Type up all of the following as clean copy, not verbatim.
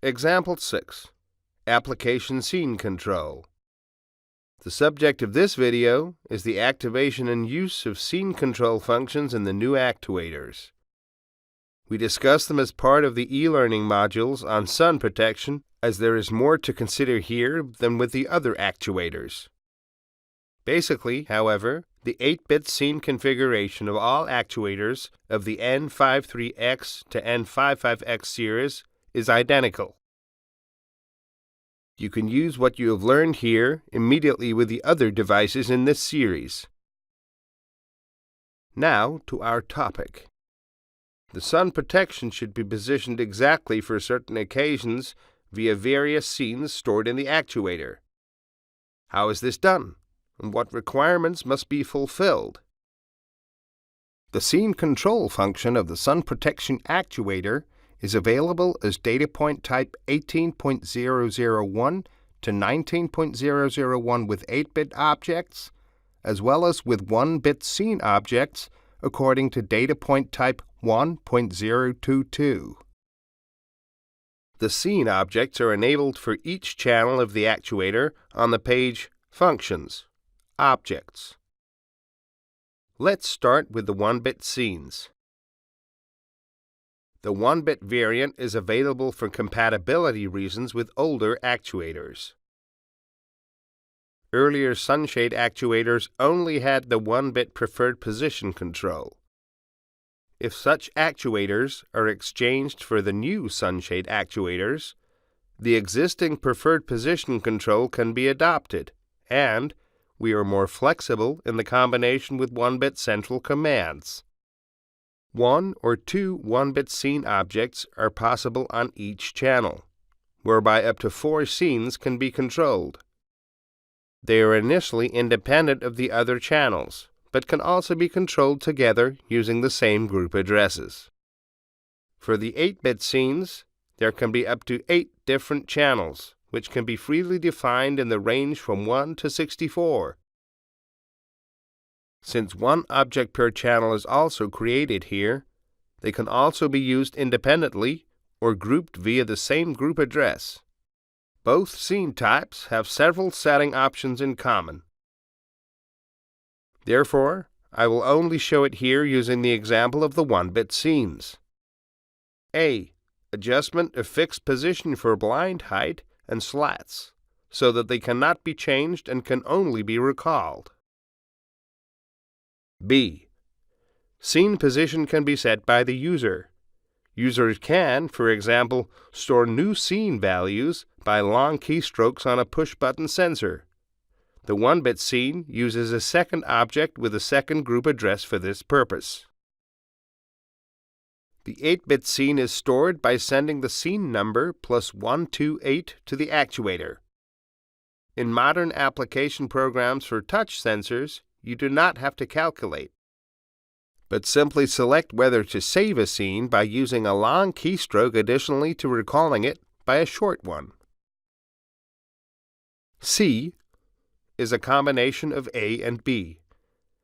Example 6. Application Scene Control. The subject of this video is the activation and use of scene control functions in the new actuators. We discuss them as part of the e-learning modules on sun protection, as there is more to consider here than with the other actuators. Basically, however, the 8-bit scene configuration of all actuators of the N53X to N55X series is identical. You can use what you have learned here immediately with the other devices in this series. Now to our topic. The sun protection should be positioned exactly for certain occasions via various scenes stored in the actuator. How is this done, and what requirements must be fulfilled? The scene control function of the sun protection actuator is available as data point type 18.001 to 19.001 with 8-bit objects, as well as with 1-bit scene objects according to data point type 1.022. The scene objects are enabled for each channel of the actuator on the page Functions, Objects. Let's start with the 1-bit scenes. The 1-bit variant is available for compatibility reasons with older actuators. Earlier sunshade actuators only had the 1-bit preferred position control. If such actuators are exchanged for the new sunshade actuators, the existing preferred position control can be adopted, and we are more flexible in the combination with 1-bit central commands. 1 or 2 1-bit scene objects are possible on each channel, whereby up to 4 scenes can be controlled. They are initially independent of the other channels, but can also be controlled together using the same group addresses. For the 8-bit scenes, there can be up to 8 different channels, which can be freely defined in the range from 1 to 64. Since one object per channel is also created here, they can also be used independently or grouped via the same group address. Both scene types have several setting options in common. Therefore, I will only show it here using the example of the 1-bit scenes. A. Adjustment of fixed position for blind height and slats, so that they cannot be changed and can only be recalled. B. Scene position can be set by the user. Users can, for example, store new scene values by long keystrokes on a push-button sensor. The 1-bit scene uses a second object with a second group address for this purpose. The 8-bit scene is stored by sending the scene number plus 128 to the actuator. In modern application programs for touch sensors, you do not have to calculate, but simply select whether to save a scene by using a long keystroke additionally to recalling it by a short one. C is a combination of A and B.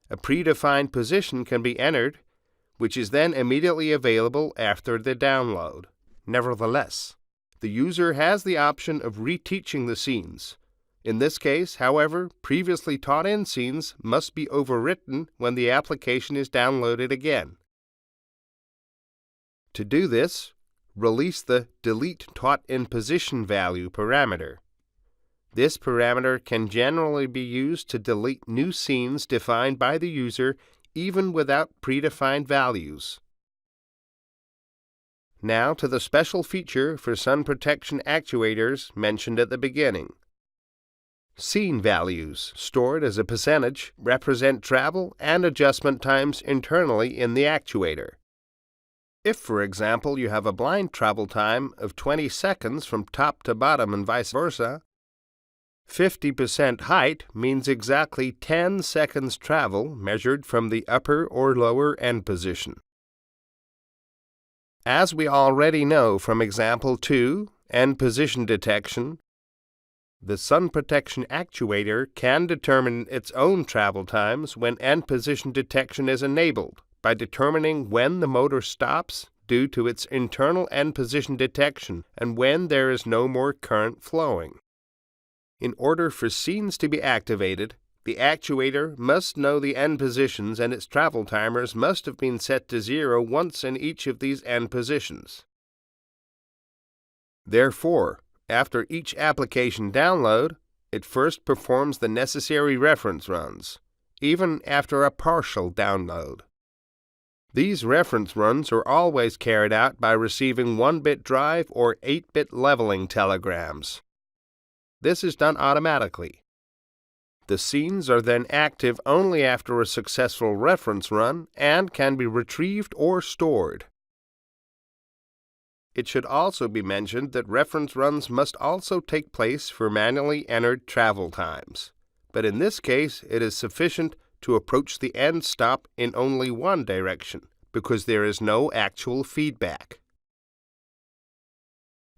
A predefined position can be entered, which is then immediately available after the download. Nevertheless, the user has the option of reteaching the scenes. In this case, however, previously taught-in scenes must be overwritten when the application is downloaded again. To do this, release the delete taught-in position value parameter. This parameter can generally be used to delete new scenes defined by the user even without predefined values. Now to the special feature for sun protection actuators mentioned at the beginning. Scene values, stored as a percentage, represent travel and adjustment times internally in the actuator. If, for example, you have a blind travel time of 20 seconds from top to bottom and vice versa, 50% height means exactly 10 seconds travel measured from the upper or lower end position. As we already know from example 2, end position detection, the sun protection actuator can determine its own travel times when end position detection is enabled by determining when the motor stops due to its internal end position detection and when there is no more current flowing. In order for scenes to be activated, the actuator must know the end positions and its travel timers must have been set to 0 once in each of these end positions. Therefore, after each application download, it first performs the necessary reference runs, even after a partial download. These reference runs are always carried out by receiving 1-bit drive or 8-bit leveling telegrams. This is done automatically. The scenes are then active only after a successful reference run and can be retrieved or stored. It should also be mentioned that reference runs must also take place for manually entered travel times, but in this case it is sufficient to approach the end stop in only one direction because there is no actual feedback.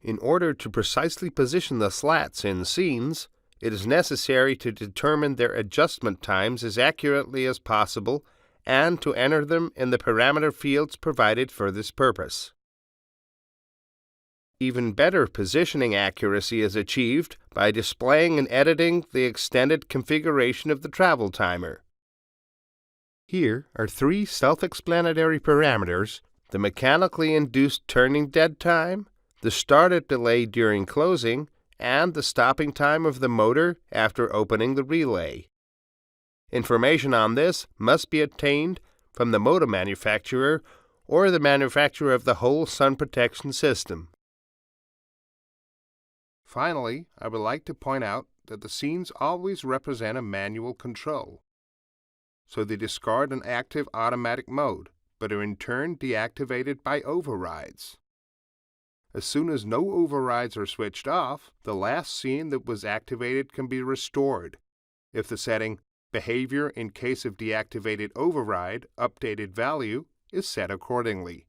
In order to precisely position the slats in scenes, it is necessary to determine their adjustment times as accurately as possible and to enter them in the parameter fields provided for this purpose. Even better positioning accuracy is achieved by displaying and editing the extended configuration of the travel timer. Here are 3 self-explanatory parameters: the mechanically induced turning dead time, the startup delay during closing, and the stopping time of the motor after opening the relay. Information on this must be obtained from the motor manufacturer or the manufacturer of the whole sun protection system. Finally, I would like to point out that the scenes always represent a manual control, so they discard an active automatic mode, but are in turn deactivated by overrides. As soon as no overrides are switched off, the last scene that was activated can be restored if the setting Behavior in case of deactivated override, updated value is set accordingly.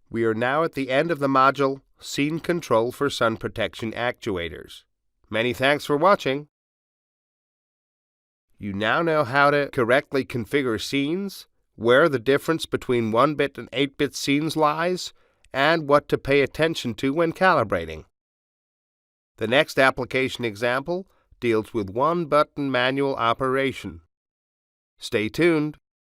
We are now at the end of the module Scene Control for Sun Protection Actuators. Many thanks for watching. You now know how to correctly configure scenes, where the difference between 1-bit and 8-bit scenes lies, and what to pay attention to when calibrating. The next application example deals with 1-button manual operation. Stay tuned.